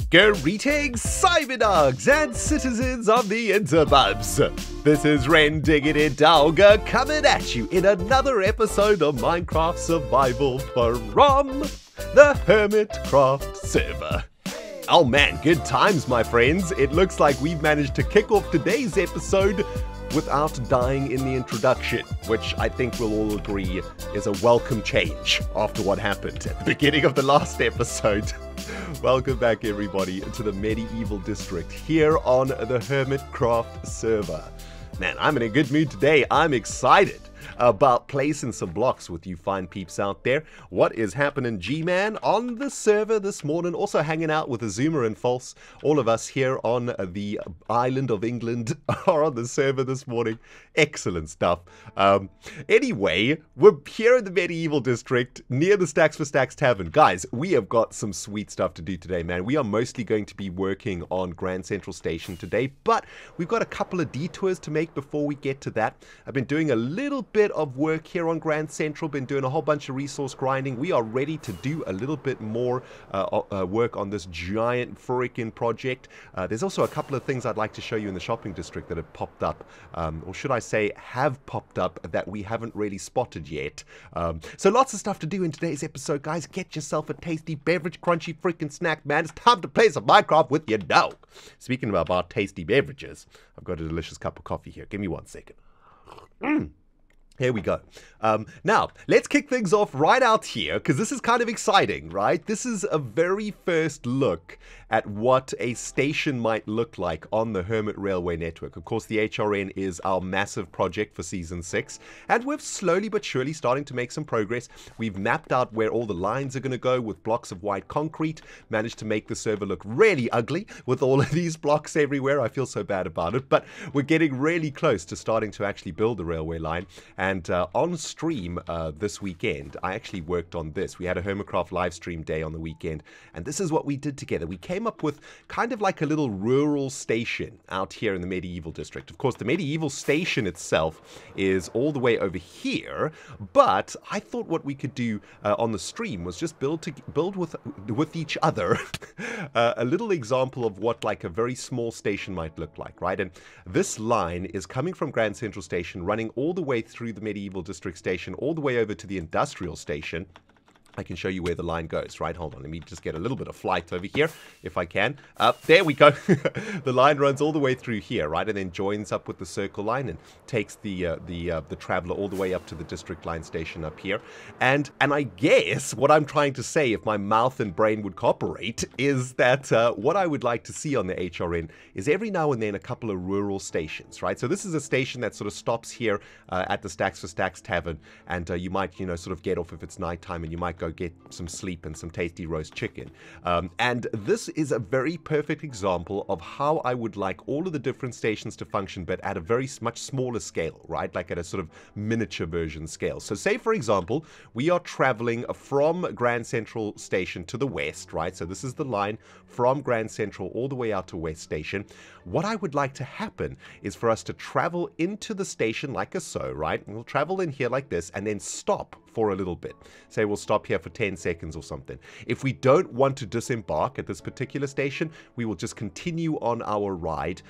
Greetings, Cyberdogs and citizens of the interbubs. This is ReNDoG coming at you in another episode of Minecraft Survival from the Hermitcraft server. Oh man, good times, my friends. It looks like we've managed to kick off today's episode without dying in the introduction, which I think we'll all agree is a welcome change after what happened at the beginning of the last episode. Welcome back, everybody, to the medieval district here on the Hermitcraft server. Man, I'm in a good mood today. I'm excited about placing some blocks with you fine peeps out there. What is happening, G-Man, on the server this morning? Also hanging out with Azuma and False. All of us here on the island of England are on the server this morning. Excellent stuff. Anyway, we're here in the medieval district near the Stacks for Stacks Tavern. Guys, we have got some sweet stuff to do today, man. We are mostly going to be working on Grand Central Station today, but we've got a couple of detours to make before we get to that. I've been doing a little bit of work here on Grand Central, been doing a whole bunch of resource grinding. We are ready to do a little bit more work on this giant freaking project. There's also a couple of things I'd like to show you in the shopping district that have popped up, or should I say have popped up, that we haven't really spotted yet. So lots of stuff to do in today's episode, guys. Get yourself a tasty beverage, crunchy freaking snack, man. It's time to play some Minecraft with your dog. Speaking about tasty beverages, I've got a delicious cup of coffee here. Give me 1 second. Here we go. Now, let's kick things off right out here, because this is kind of exciting, right? This is a very first look at what a station might look like on the Hermit Railway network. Of course, the HRN is our massive project for Season 6, and we're slowly but surely starting to make some progress. We've mapped out where all the lines are going to go with blocks of white concrete, managed to make the server look really ugly with all of these blocks everywhere. I feel so bad about it, but we're getting really close to starting to actually build the railway line. And on stream this weekend, I actually worked on this. We had a Hermitcraft live stream day on the weekend, and this is what we did together. We came up with kind of like a little rural station out here in the medieval district. Of course, the medieval station itself is all the way over here, but I thought what we could do on the stream was just build with each other a little example of what like a very small station might look like, right? And this line is coming from Grand Central Station, running all the way through the medieval district station, all the way over to the industrial station. I can show you where the line goes, right? Hold on, let me just get a little bit of flight over here, if I can. There we go. The line runs all the way through here, right? And then joins up with the circle line and takes the traveler all the way up to the district line station up here. And I guess what I'm trying to say, if my mouth and brain would cooperate, is that what I would like to see on the HRN is every now and then a couple of rural stations, right? So this is a station that sort of stops here at the Stacks for Stacks Tavern, and you might, sort of get off if it's nighttime, and you might go get some sleep and some tasty roast chicken. And this is a very perfect example of how I would like all of the different stations to function, but at a very much smaller scale, right? Like at a sort of miniature version scale. So say, for example, we are traveling from Grand Central Station to the west, right? So this is the line from Grand Central all the way out to West Station. What I would like to happen is for us to travel into the station like so, right? And we'll travel in here like this and then stop for a little bit. Say we'll stop here for 10 seconds or something. If we don't want to disembark at this particular station, we will just continue on our ride,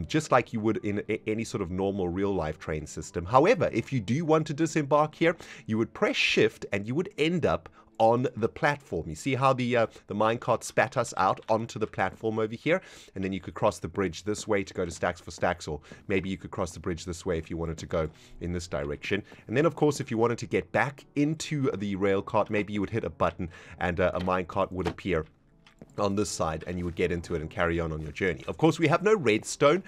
just like you would in any sort of normal real-life train system. However, if you do want to disembark here, you would press shift and you would end up on the platform. You see how the minecart spat us out onto the platform over here, and then you could cross the bridge this way to go to Stacks for Stacks, or maybe you could cross the bridge this way if you wanted to go in this direction. And then, of course, if you wanted to get back into the rail cart, maybe you would hit a button and a minecart would appear on this side, and you would get into it and carry on your journey. Of course, we have no redstone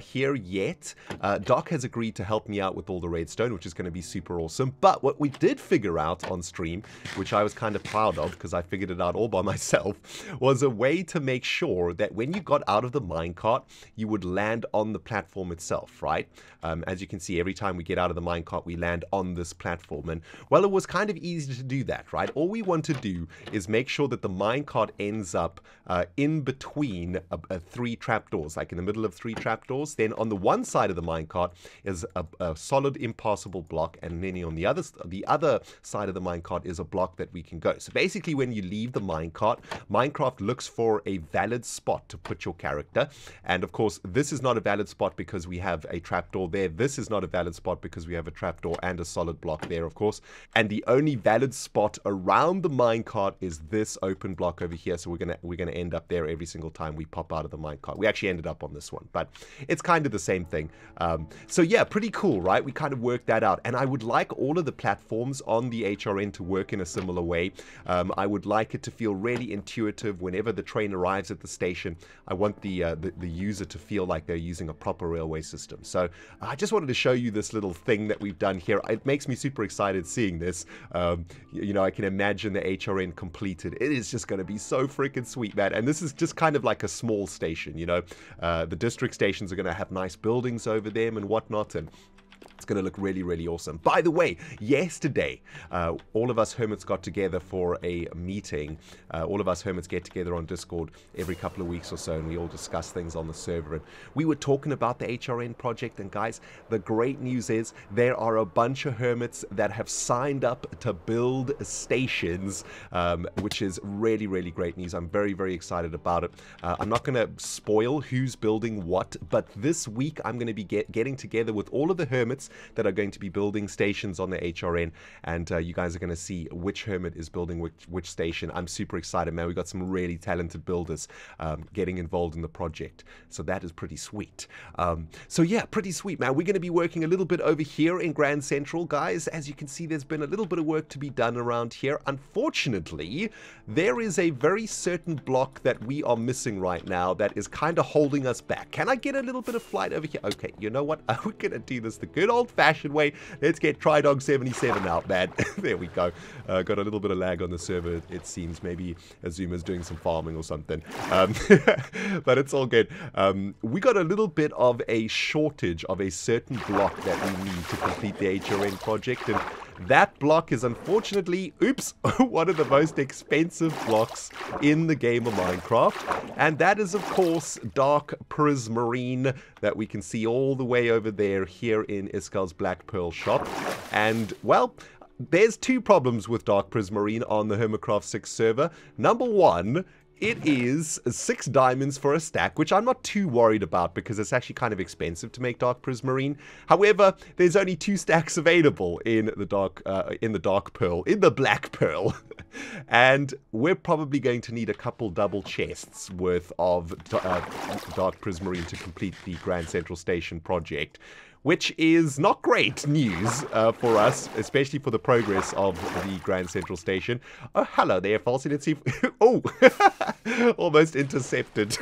here yet. Doc has agreed to help me out with all the redstone, which is going to be super awesome. But what we did figure out on stream, which I was kind of proud of because I figured it out all by myself, was a way to make sure that when you got out of the minecart, you would land on the platform itself, right? As you can see, every time we get out of the minecart, we land on this platform. And, well, it was kind of easy to do that, right? All we want to do is make sure that the minecart ends up up in between 3 trapdoors, like in the middle of 3 trapdoors. Then on the one side of the minecart is a solid impassable block, and then on the other side of the minecart is a block that we can go. So basically, when you leave the minecart, Minecraft looks for a valid spot to put your character. And of course, this is not a valid spot because we have a trapdoor there. This is not a valid spot because we have a trapdoor and a solid block there, of course. And the only valid spot around the minecart is this open block over here. So we're gonna end up there every single time we pop out of the minecart. We actually ended up on this one, but it's kind of the same thing. So yeah, pretty cool, right? We kind of worked that out. And I would like all of the platforms on the HRN to work in a similar way. I would like it to feel really intuitive whenever the train arrives at the station. I want the user to feel like they're using a proper railway system. So I just wanted to show you this little thing that we've done here. It makes me super excited seeing this. You know, I can imagine the HRN completed. It is just going to be so freaking sweet, man. And this is just kind of like a small station, you know. The district stations are going to have nice buildings over them and whatnot, and it's going to look really, really awesome. By the way, yesterday, all of us Hermits got together for a meeting. All of us Hermits get together on Discord every couple of weeks or so, and we all discuss things on the server. And we were talking about the HRN project, and guys, the great news is there are a bunch of Hermits that have signed up to build stations, which is really, really great news. I'm very, very excited about it. I'm not going to spoil who's building what, but this week I'm going to be getting together with all of the Hermits that are going to be building stations on the HRN, and you guys are going to see which Hermit is building which station. I'm super excited, man. We got some really talented builders getting involved in the project, so that is pretty sweet. So yeah, pretty sweet, man. We're going to be working a little bit over here in Grand Central, guys. As you can see, there's been a little bit of work to be done around here. Unfortunately, there is a very certain block that we are missing right now that is kind of holding us back. Can I get a little bit of flight over here? Okay, you know what? We're going to do this the good old-fashioned way. Let's get Trydog 77 out, man. There we go. Got a little bit of lag on the server, it seems. Maybe Azuma's doing some farming or something. But it's all good. We got a little bit of a shortage of a certain block that we need to complete the HRN project, and that block is unfortunately, oops, one of the most expensive blocks in the game of Minecraft. And that is, of course, Dark Prismarine that we can see all the way over there here in Iskal's Black Pearl shop. And, well, there's 2 problems with Dark Prismarine on the Hermitcraft 6 server. Number 1, it is 6 diamonds for a stack, which I'm not too worried about because it's actually kind of expensive to make Dark Prismarine. However, there's only 2 stacks available in the Black Pearl. And we're probably going to need a couple double chests worth of Dark Prismarine to complete the Grand Central Station project, which is not great news for us, especially for the progress of the Grand Central Station. Oh, hello there, Falsy. Let's see if... Oh! Almost intercepted.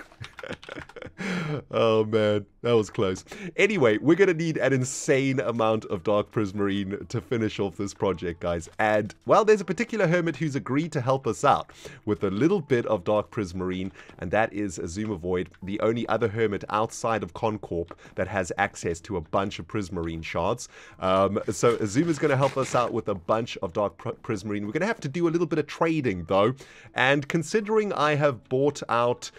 Oh, man. That was close. Anyway, we're going to need an insane amount of Dark Prismarine to finish off this project, guys. And, well, there's a particular Hermit who's agreed to help us out with a little bit of Dark Prismarine, and that is Azuma Void, the only other Hermit outside of Concorp that has access to a bunch of Prismarine shards. So Azuma's going to help us out with a bunch of Dark Prismarine. We're going to have to do a little bit of trading, though. And considering I have bought out,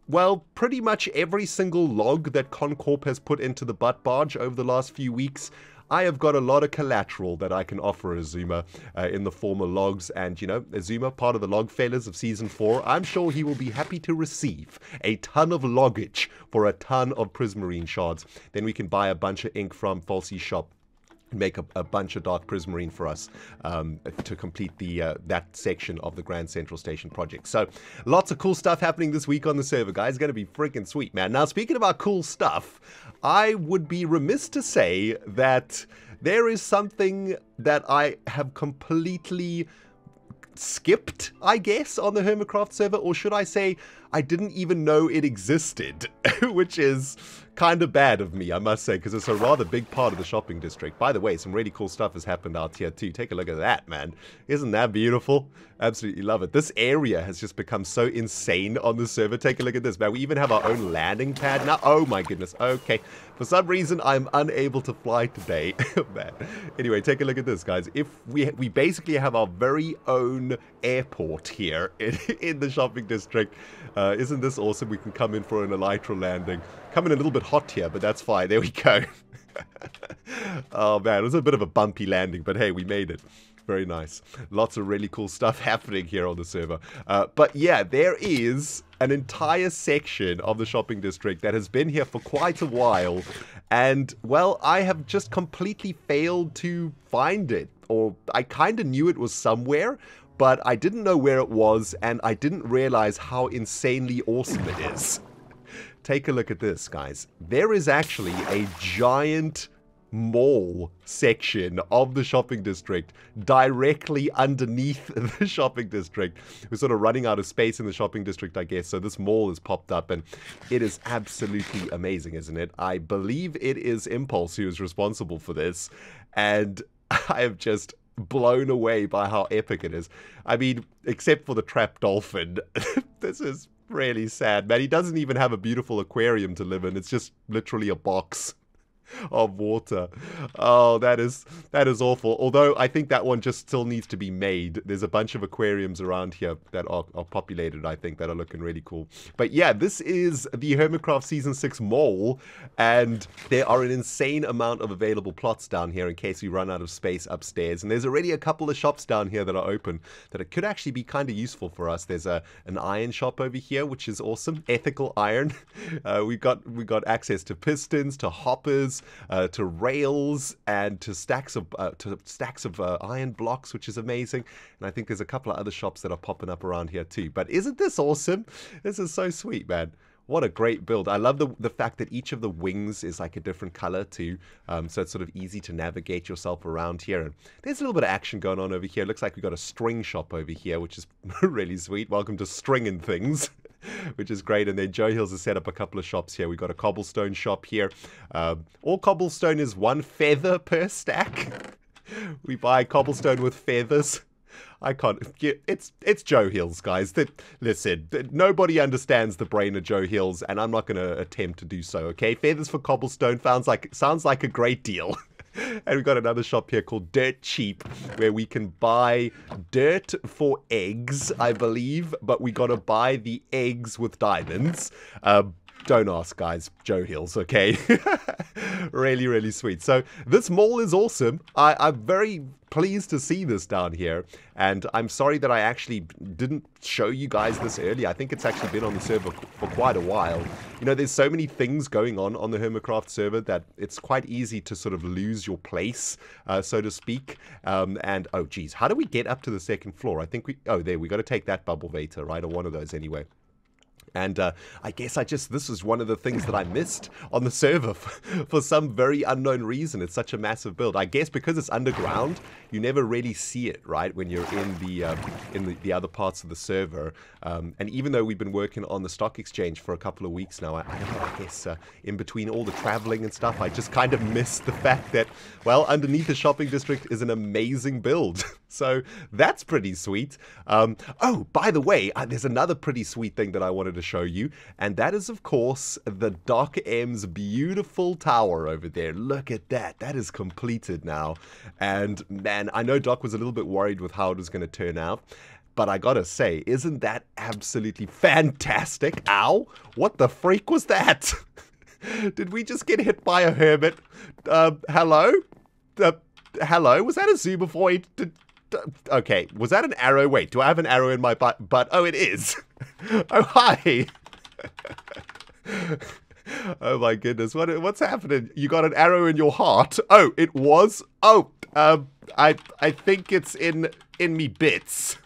well, pretty much every single log that Concorp has put into the butt barge over the last few weeks, I have got a lot of collateral that I can offer Azuma in the form of logs. And, you know, Azuma, part of the log fellas of Season 4, I'm sure he will be happy to receive a ton of loggage for a ton of Prismarine shards. Then we can buy a bunch of ink from Falsy's shop, make a bunch of Dark Prismarine for us to complete that section of the Grand Central Station project. So lots of cool stuff happening this week on the server, guys. It's going to be freaking sweet, man. Now, speaking about cool stuff, I would be remiss to say that there is something that I have completely skipped, I guess, on the Hermitcraft server, or should I say I didn't even know it existed, which is kind of bad of me, I must say, because it's a rather big part of the shopping district. By the way, some really cool stuff has happened out here too. Take a look at that, man. Isn't that beautiful? Absolutely love it. This area has just become so insane on the server. Take a look at this, man. We even have our own landing pad now. Oh my goodness. Okay. For some reason, I'm unable to fly today. Man. Anyway, take a look at this, guys. If we basically have our very own airport here in the shopping district. Isn't this awesome? We can come in for an elytral landing. Coming a little bit hot here, but that's fine. There we go. Oh man, it was a bit of a bumpy landing, but hey, we made it. Very nice. Lots of really cool stuff happening here on the server. But yeah, there is an entire section of the shopping district that has been here for quite a while. And, well, I have just completely failed to find it. Or I kind of knew it was somewhere, but I didn't know where it was, and I didn't realize how insanely awesome it is. Take a look at this, guys. There is actually a giant mall section of the shopping district directly underneath the shopping district. We're sort of running out of space in the shopping district, I guess, so this mall has popped up, and it is absolutely amazing, isn't it? I believe it is Impulse who is responsible for this, and I am just blown away by how epic it is. I mean, except for the trapped dolphin. This is really sad, man. He doesn't even have a beautiful aquarium to live in. It's just literally a box of water. Oh, that is awful. Although I think that one just still needs to be made. There's a bunch of aquariums around here that are populated, I think, that are looking really cool. But yeah, this is the Hermitcraft Season 6 mall, and there are an insane amount of available plots down here in case we run out of space upstairs. And there's already a couple of shops down here that are open that it could actually be kind of useful for us. There's an iron shop over here, which is awesome. Ethical iron. We got access to pistons, to hoppers, to rails, and to stacks of iron blocks, which is amazing. And I think there's a couple of other shops that are popping up around here too. But isn't this awesome? This is so sweet, man. What a great build. I love the fact that each of the wings is like a different color too. So it's sort of easy to navigate yourself around here. And there's a little bit of action going on over here. Looks like we got a string shop over here, which is really sweet. Welcome to Stringing Things. Which is great. And then Joe Hills has set up a couple of shops here. We've got a cobblestone shop here. All cobblestone is 1 feather per stack. We buy cobblestone with feathers. I can't. It's Joe Hills, guys. Listen, nobody understands the brain of Joe Hills, and I'm not going to attempt to do so. Okay, feathers for cobblestone sounds like a great deal. And we've got another shop here called Dirt Cheap, where we can buy dirt for eggs, I believe, but we got to buy the eggs with diamonds. Don't ask, guys. Joe Hills, okay? Really, really sweet. So this mall is awesome. I'm very pleased to see this down here. And I'm sorry that I actually didn't show you guys this earlier. I think it's actually been on the server for quite a while. You know, there's so many things going on the Hermitcraft server that it's quite easy to sort of lose your place, so to speak. And, oh, geez, how do we get up to the second floor? I think we got to take that bubble vator, right? Or one of those anyway. And I guess this was one of the things that I missed on the server for some very unknown reason. It's such a massive build. I guess because it's underground, you never really see it, right, when you're in the other parts of the server. And even though we've been working on the stock exchange for a couple of weeks now, I guess in between all the traveling and stuff, I just kind of missed the fact that, well, underneath the shopping district is an amazing build. So that's pretty sweet. Oh, by the way, there's another pretty sweet thing that I wanted to show you, and that is, of course, the Darkms beautiful tower over there. Look at that. That is completed now. And, man, I know Doc was a little bit worried with how it was going to turn out, but I gotta say, isn't that absolutely fantastic? Ow! What the freak was that? Did we just get hit by a hermit? Hello? Hello? Was that a zoomovoid? Okay, was that an arrow? Wait, do I have an arrow in my butt? Oh, it is. Oh, hi. Oh my goodness, what's happening? You got an arrow in your heart? Oh, it was? Oh, I think it's in me bits.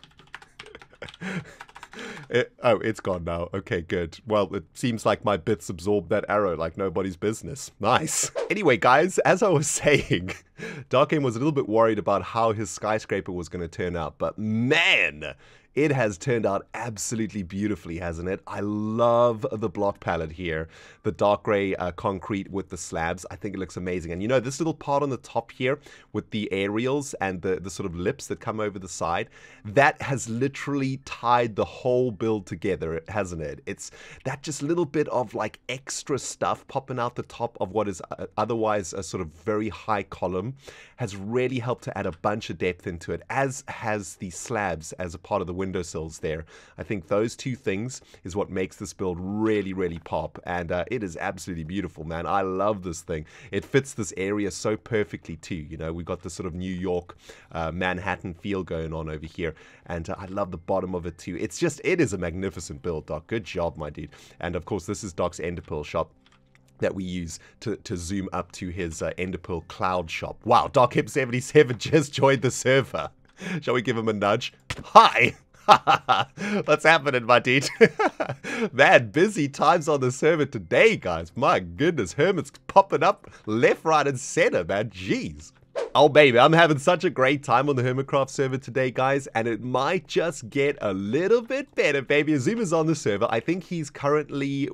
It's gone now. Okay, good. Well, it seems like my bits absorbed that arrow like nobody's business. Nice. Anyway, guys, as I was saying, Darkm was a little bit worried about how his skyscraper was going to turn out, but man, it has turned out absolutely beautifully, hasn't it? I love the block palette here, the dark gray concrete with the slabs. I think it looks amazing. And you know, this little part on the top here with the aerials and the sort of lips that come over the side, that has literally tied the whole build together, hasn't it? It's that just little bit of like extra stuff popping out the top of what is otherwise a sort of very high column has really helped to add a bunch of depth into it, as has the slabs as a part of the windowsills there. I think those two things is what makes this build really, really pop, and it is absolutely beautiful, man. I love this thing. It fits this area so perfectly too. You know, we've got this sort of New York, Manhattan feel going on over here, and I love the bottom of it too. It's just, it is a magnificent build, Doc. Good job, my dude. And of course, this is Doc's Enderpearl shop that we use to zoom up to his Enderpearl cloud shop. Wow, Darkm77 just joined the server. Shall we give him a nudge? Hi! What's happening, my dude? Man, busy times on the server today, guys. My goodness, Hermit's popping up left, right, and center, man. Jeez. Oh, baby, I'm having such a great time on the Hermitcraft server today, guys, and it might just get a little bit better, baby. Azuma's on the server. I think he's currently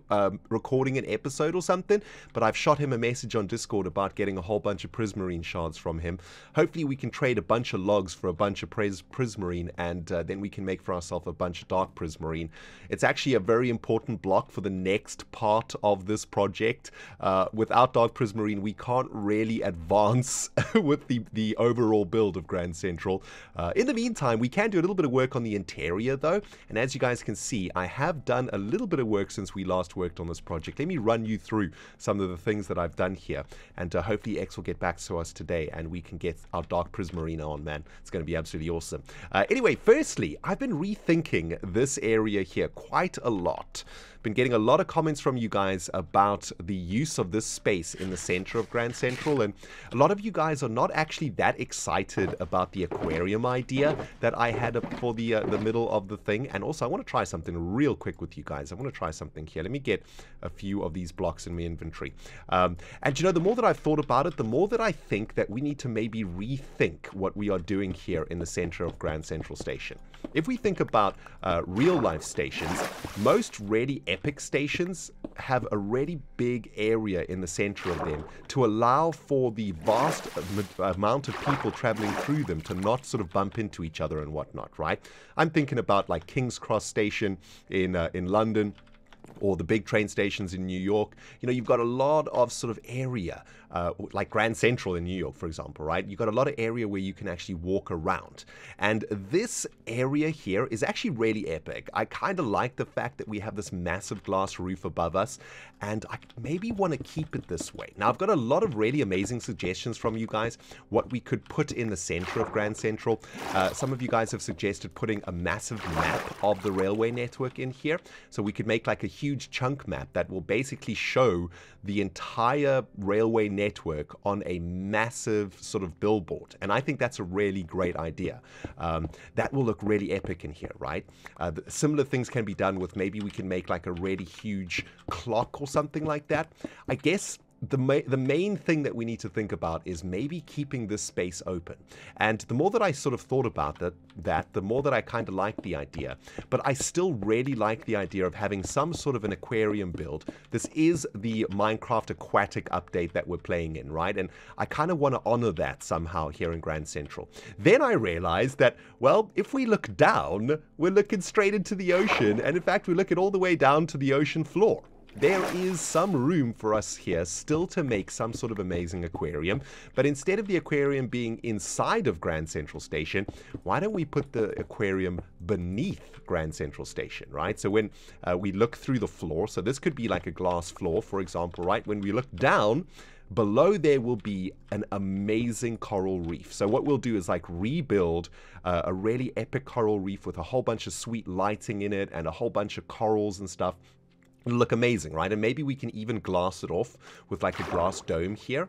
recording an episode or something, but I've shot him a message on Discord about getting a whole bunch of prismarine shards from him. Hopefully, we can trade a bunch of logs for a bunch of prismarine, and then we can make for ourselves a bunch of dark prismarine. It's actually a very important block for the next part of this project. Without dark prismarine, we can't really advance with the overall build of Grand Central. In the meantime, we can do a little bit of work on the interior though, and as you guys can see, I have done a little bit of work since we last worked on this project. Let me run you through some of the things that I've done here, and hopefully X will get back to us today and we can get our dark prismarine on, man. It's going to be absolutely awesome. Anyway, firstly, I've been rethinking this area here quite a lot. Been getting a lot of comments from you guys about the use of this space in the center of Grand Central, and a lot of you guys are not actually that excited about the aquarium idea that I had for the middle of the thing. And also, I want to try something real quick with you guys. I want to try something here. Let me get a few of these blocks in my inventory. And you know, the more that I've thought about it, the more that I think that we need to maybe rethink what we are doing here in the center of Grand Central Station. If we think about real life stations, most really epic stations have a really big area in the center of them to allow for the vast amount of people traveling through them to not sort of bump into each other and whatnot, right? I'm thinking about like King's Cross Station in London, or the big train stations in New York. You know, you've got a lot of sort of area, like Grand Central in New York, for example, right? You've got a lot of area where you can actually walk around. And this area here is actually really epic. I kind of like the fact that we have this massive glass roof above us, and I maybe want to keep it this way. Now, I've got a lot of really amazing suggestions from you guys, what we could put in the center of Grand Central. Some of you guys have suggested putting a massive map of the railway network in here, so we could make like a huge chunk map that will basically show the entire railway network on a massive sort of billboard. And I think that's a really great idea. That will look really epic in here, right? Similar things can be done with, maybe we can make like a really huge clock or something like that. I guess the main thing that we need to think about is maybe keeping this space open. And the more that I sort of thought about that, the more that I kind of like the idea. But I still really like the idea of having some sort of an aquarium build. This is the Minecraft Aquatic update that we're playing in, right? And I kind of want to honor that somehow here in Grand Central. Then I realized that, well, if we look down, we're looking straight into the ocean. And in fact, we're looking all the way down to the ocean floor. There is some room for us here still to make some sort of amazing aquarium, but instead of the aquarium being inside of Grand Central Station, why don't we put the aquarium beneath Grand Central Station, right? So when we look through the floor, so this could be like a glass floor, for example, right? When we look down, below there will be an amazing coral reef. So what we'll do is like rebuild a really epic coral reef with a whole bunch of sweet lighting in it and a whole bunch of corals and stuff. It'll look amazing, right? And maybe we can even glass it off with like a glass dome here.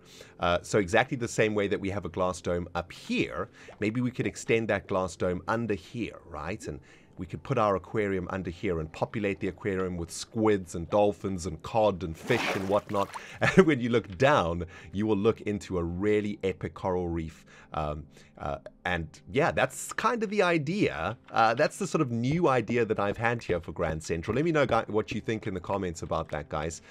So exactly the same way that we have a glass dome up here, maybe we could extend that glass dome under here, right? And we could put our aquarium under here and populate the aquarium with squids and dolphins and cod and fish and whatnot. And when you look down, you will look into a really epic coral reef. And yeah, that's kind of the idea. That's the sort of new idea that I've had here for Grand Central. Let me know what you think in the comments about that, guys.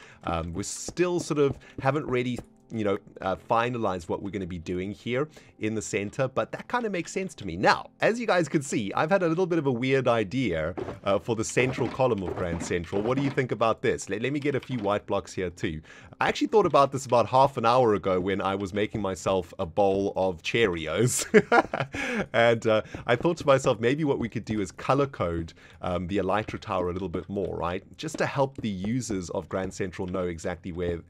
We still sort of haven't really finalize what we're going to be doing here in the center, but that kind of makes sense to me. Now, as you guys can see, I've had a little bit of a weird idea for the central column of Grand Central. What do you think about this? Let me get a few white blocks here too. I actually thought about this about half an hour ago when I was making myself a bowl of Cheerios. And I thought to myself, maybe what we could do is color code the Elytra Tower a little bit more, right? Just to help the users of Grand Central know exactly where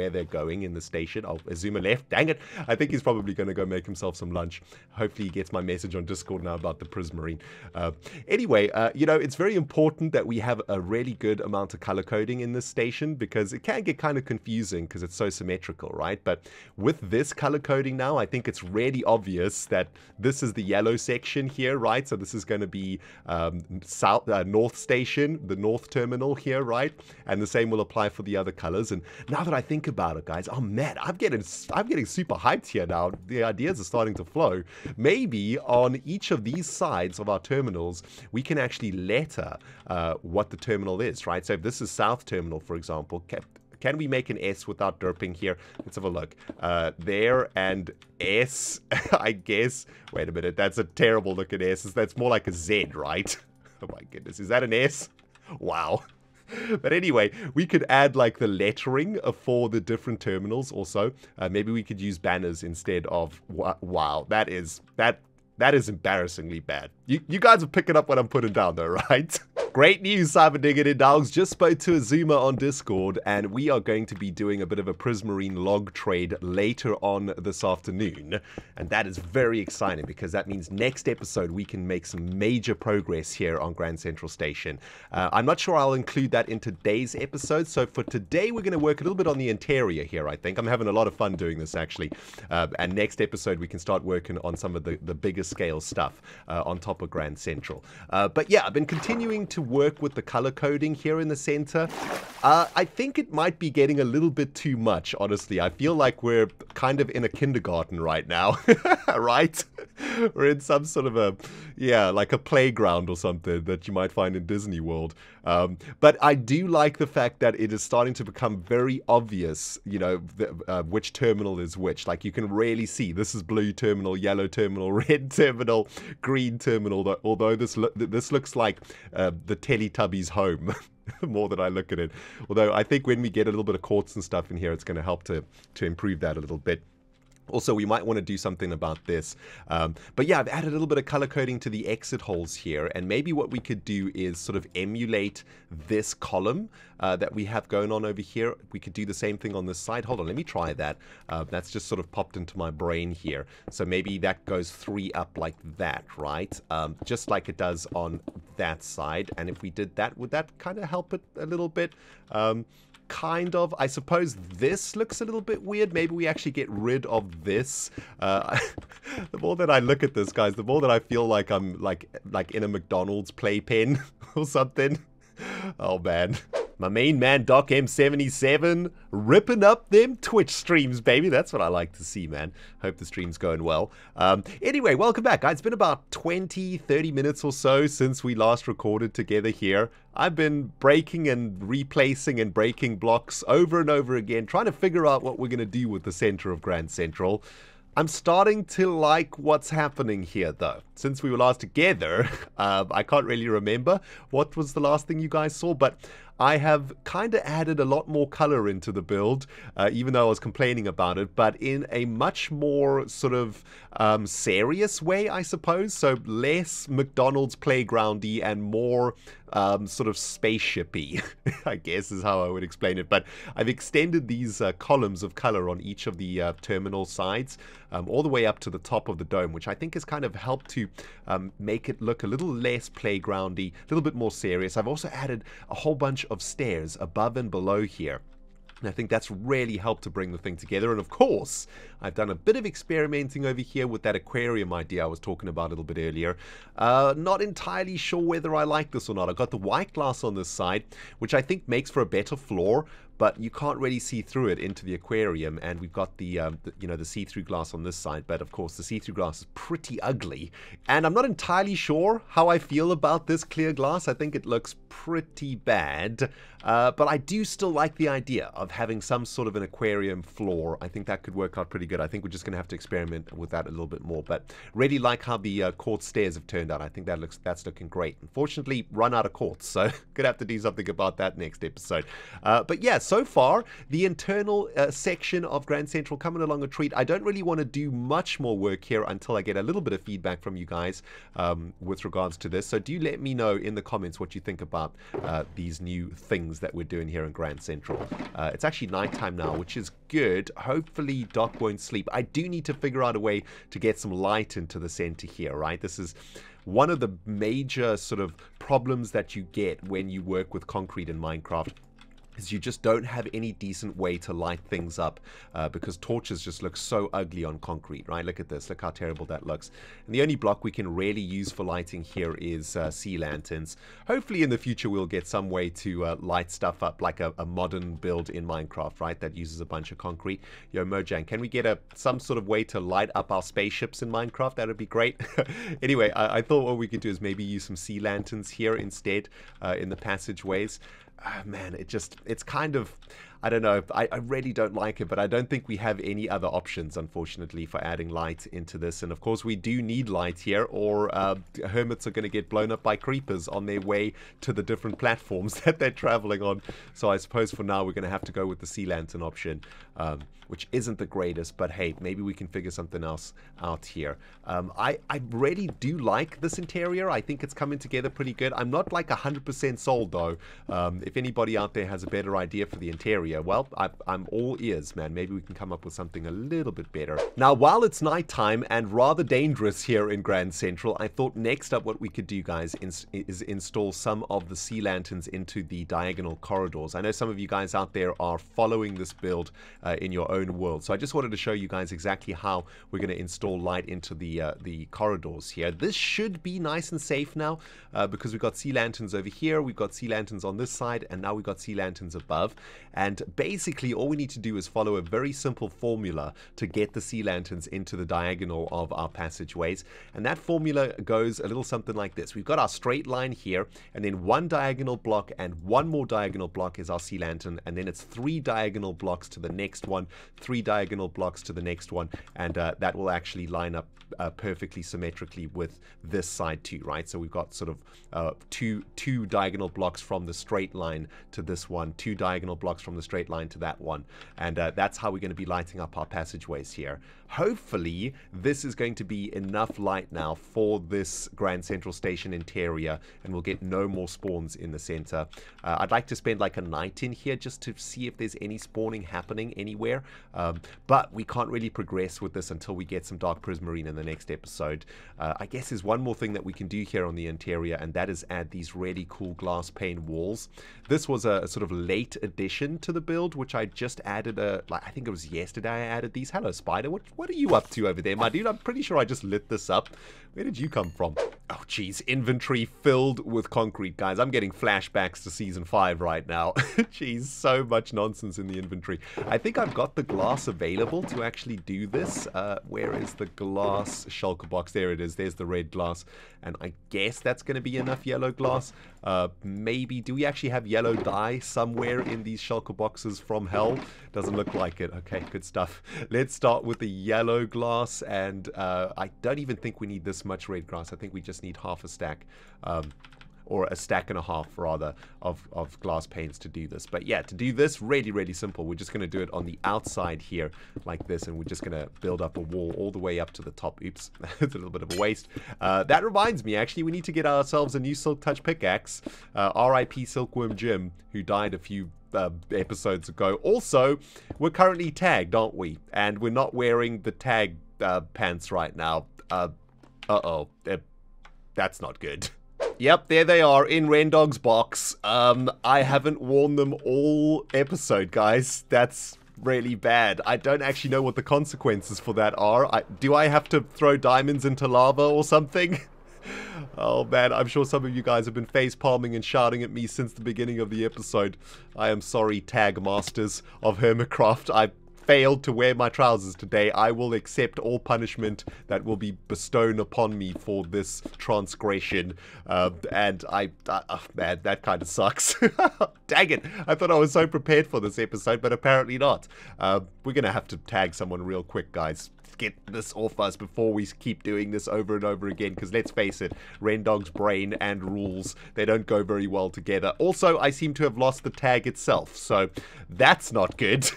they're going in the station. Oh, Azuma left. Dang it. I think he's probably going to go make himself some lunch. Hopefully he gets my message on Discord now about the Prismarine. Anyway, it's very important that we have a really good amount of color coding in this station, because it can get kind of confusing because it's so symmetrical, right? But with this color coding now, I think it's really obvious that this is the yellow section here, right? So this is going to be North Station, the North Terminal here, right? And the same will apply for the other colors. And now that I think about it, guys, oh man, I'm getting super hyped here now. The ideas are starting to flow. Maybe on each of these sides of our terminals, we can actually letter what the terminal is, right? So if this is South Terminal, for example, can we make an S without derping here? Let's have a look. There and S, I guess. Wait a minute, that's a terrible looking S. That's more like a Z, right? Oh my goodness, is that an S? Wow. But anyway, we could add like the lettering for the different terminals also. Maybe we could use banners instead of, wow, that is embarrassingly bad. You guys are picking up what I'm putting down though, right? Great news, Cyberdog Nation. Just spoke to Azuma on Discord, and we are going to be doing a bit of a Prismarine log trade later on this afternoon. And that is very exciting, because that means next episode we can make some major progress here on Grand Central Station. I'm not sure I'll include that in today's episode. So for today, we're going to work a little bit on the interior here, I think. I'm having a lot of fun doing this, actually. And next episode, we can start working on some of the bigger scale stuff on top of Grand Central. But yeah, I've been continuing to work with the color coding here in the center. I think it might be getting a little bit too much, honestly. I feel like we're kind of in a kindergarten right now, right? We're in some sort of like a playground or something that you might find in Disney World. But I do like the fact that it is starting to become very obvious, which terminal is which. Like, you can really see this is blue terminal, yellow terminal, red terminal, green terminal, although this looks like the Teletubbies home. The more that I look at it. Although I think when we get a little bit of quartz and stuff in here, it's going to help to improve that a little bit. Also, we might want to do something about this. But yeah, I've added a little bit of color coding to the exit holes here. And maybe what we could do is sort of emulate this column that we have going on over here. We could do the same thing on this side. Hold on, let me try that. That's just sort of popped into my brain here. So maybe that goes 3 up like that, right? Just like it does on that side. And if we did that, would that kind of help it a little bit? Kind of. I suppose this looks a little bit weird. Maybe we actually get rid of this. The more that I look at this, guys, the more that I feel like I'm like in a McDonald's playpen or something. Oh man. My main man, DocM77, ripping up them Twitch streams, baby. That's what I like to see, man. Hope the stream's going well. Anyway, welcome back, guys. It's been about 20, 30 minutes or so since we last recorded together here. I've been breaking and replacing and breaking blocks over and over again, trying to figure out what we're going to do with the center of Grand Central. I'm starting to like what's happening here, though. Since we were last together, I can't really remember what was the last thing you guys saw, but I have kind of added a lot more color into the build, even though I was complaining about it, but in a much more sort of serious way, I suppose. So less McDonald's playgroundy and more sort of spaceshipy, I guess is how I would explain it. But I've extended these columns of color on each of the terminal sides all the way up to the top of the dome, which I think has kind of helped to make it look a little less playgroundy, a little bit more serious. I've also added a whole bunch of stairs above and below here. And I think that's really helped to bring the thing together. And of course, I've done a bit of experimenting over here with that aquarium idea I was talking about a little bit earlier. Not entirely sure whether I like this or not. I've got the white glass on this side, which I think makes for a better floor, but you can't really see through it into the aquarium. And we've got the see-through glass on this side, but of course the see-through glass is pretty ugly. And I'm not entirely sure how I feel about this clear glass. I think it looks pretty bad, but I do still like the idea of having some sort of an aquarium floor. I think that could work out pretty good. I think we're just going to have to experiment with that a little bit more, but really like how the quartz stairs have turned out. I think that's looking great. Unfortunately, run out of quartz, so gonna have to do something about that next episode. But yeah, so far the internal section of Grand Central coming along a treat. I don't really want to do much more work here until I get a little bit of feedback from you guys with regards to this. So do let me know in the comments what you think about these new things that we're doing here in Grand Central. It's actually nighttime now, which is good. Hopefully Doc won't sleep. I do need to figure out a way to get some light into the center here, right? This is one of the major sort of problems that you get when you work with concrete in Minecraft, is you just don't have any decent way to light things up because torches just look so ugly on concrete, right? Look at this. Look how terrible that looks. And the only block we can really use for lighting here is sea lanterns. Hopefully in the future we'll get some way to light stuff up like a modern build in Minecraft, right? That uses a bunch of concrete. Yo, Mojang, can we get some sort of way to light up our spaceships in Minecraft? That would be great. Anyway, I thought what we could do is maybe use some sea lanterns here instead in the passageways. Man, it's kind of, I don't know, I really don't like it, but I don't think we have any other options, unfortunately, for adding light into this. And of course, we do need light here, or hermits are going to get blown up by creepers on their way to the different platforms that they're traveling on. So I suppose for now, we're going to have to go with the sea lantern option, which isn't the greatest, but hey, maybe we can figure something else out here. I really do like this interior. I think it's coming together pretty good. I'm not like 100% sold, though. If anybody out there has a better idea for the interior, well, I'm all ears, man. Maybe we can come up with something a little bit better. Now, while it's nighttime and rather dangerous here in Grand Central, I thought next up what we could do, guys, is install some of the sea lanterns into the diagonal corridors. I know some of you guys out there are following this build in your own world, so I just wanted to show you guys exactly how we're going to install light into the corridors here. This should be nice and safe now because we've got sea lanterns over here, we've got sea lanterns on this side, and now we've got sea lanterns above. And basically all we need to do is follow a very simple formula to get the sea lanterns into the diagonal of our passageways, and that formula goes a little something like this. We've got our straight line here, and then one diagonal block and one more diagonal block is our sea lantern, and then it's 3 diagonal blocks to the next one, 3 diagonal blocks to the next one, and that will actually line up perfectly symmetrically with this side too, right? So we've got sort of two diagonal blocks from the straight line to this one, 2 diagonal blocks from the straight line to that one, and that's how we're going to be lighting up our passageways here. Hopefully this is going to be enough light now for this Grand Central Station interior, and we'll get no more spawns in the center. I'd like to spend like a night in here just to see if there's any spawning happening anywhere, but we can't really progress with this until we get some dark prismarine in the next episode. I guess there's one more thing that we can do here on the interior, and that is add these really cool glass pane walls. This was a sort of late addition to the build, which I just added I think it was yesterday I added these. Hello, Spider. What are you up to over there, my dude? I'm pretty sure I just lit this up. Where did you come from? Oh, geez. Inventory filled with concrete, guys. I'm getting flashbacks to Season 5 right now. Jeez, so much nonsense in the inventory. I think I've got the glass available to actually do this. Where is the glass shulker box? There it is. There's the red glass. And I guess that's going to be enough yellow glass. Maybe. Do we actually have yellow dye somewhere in these shulker boxes from hell? Doesn't look like it. Okay, good stuff. Let's start with the yellow glass. And I don't even think we need this much red glass. I think we just need half a stack. Or a stack and a half, rather, of glass panes to do this. But yeah, to do this, really, really simple. We're just going to do it on the outside here, like this, and we're just going to build up a wall all the way up to the top. Oops, it's a little bit of a waste. That reminds me, actually, we need to get ourselves a new Silk Touch pickaxe. R.I.P. Silkworm Jim, who died a few episodes ago. Also, we're currently tagged, aren't we? And we're not wearing the tag pants right now. Uh-oh. That's not good. Yep, there they are in ReNDoG's box. I haven't worn them all episode, guys. That's really bad. I don't actually know what the consequences for that are. Do I have to throw diamonds into lava or something? Oh man, I'm sure some of you guys have been face palming and shouting at me since the beginning of the episode. I am sorry, tag masters of Hermitcraft. I failed to wear my trousers today. I will accept all punishment that will be bestowed upon me for this transgression. Man, that kind of sucks. Dang it. I thought I was so prepared for this episode, but apparently not. We're going to have to tag someone real quick, guys. Get this off us before we keep doing this over and over again, because let's face it, ReNDoG's brain and rules, they don't go very well together. Also, I seem to have lost the tag itself, so that's not good.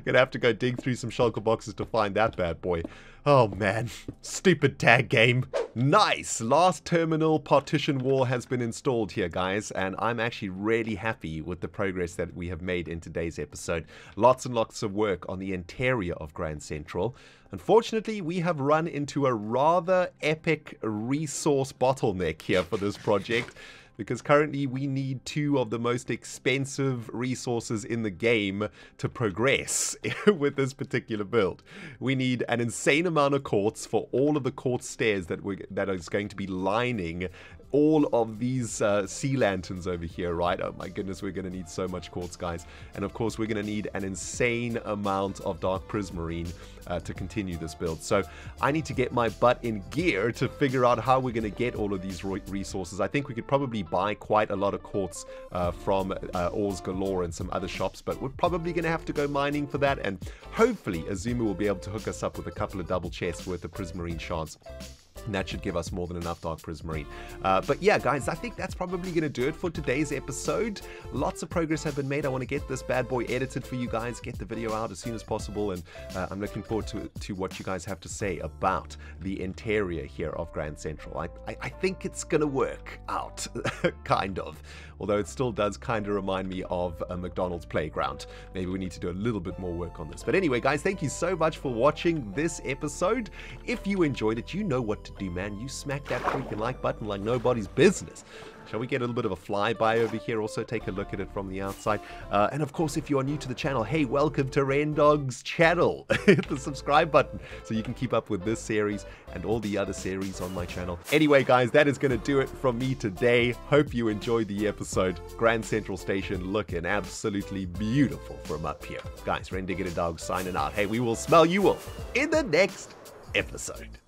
Gonna have to go dig through some shulker boxes to find that bad boy. Oh man, stupid tag game. Nice, last terminal partition wall has been installed here, guys, and I'm actually really happy with the progress that we have made in today's episode. Lots and lots of work on the interior of Grand Central. Unfortunately, we have run into a rather epic resource bottleneck here for this project, because currently we need 2 of the most expensive resources in the game to progress with this particular build. We need an insane amount of quartz for all of the quartz stairs that is going to be lining all of these sea lanterns over here, right? Oh my goodness, we're going to need so much quartz, guys. And of course, we're going to need an insane amount of dark prismarine to continue this build. So I need to get my butt in gear to figure out how we're going to get all of these resources. I think we could probably buy quite a lot of quartz from Ores Galore and some other shops, but we're probably going to have to go mining for that. And hopefully Azuma will be able to hook us up with a couple of double chests worth of prismarine shards. And that should give us more than enough dark prismarine. But yeah, guys, I think that's probably going to do it for today's episode. Lots of progress have been made. I want to get this bad boy edited for you guys, get the video out as soon as possible, and I'm looking forward to what you guys have to say about the interior here of Grand Central. I think it's going to work out, kind of. Although it still does kind of remind me of a McDonald's playground. Maybe we need to do a little bit more work on this. But anyway, guys, thank you so much for watching this episode. If you enjoyed it, you know what to do, man. You smack that freaking like button like nobody's business. Shall we get a little bit of a flyby over here? Also take a look at it from the outside. And of course, if you are new to the channel, hey, welcome to ReNDoG's channel. Hit the subscribe button so you can keep up with this series and all the other series on my channel. Anyway, guys, that is going to do it from me today. Hope you enjoyed the episode. Grand Central Station looking absolutely beautiful from up here. Guys, ReNDoG signing out. Hey, we will smell you all in the next episode.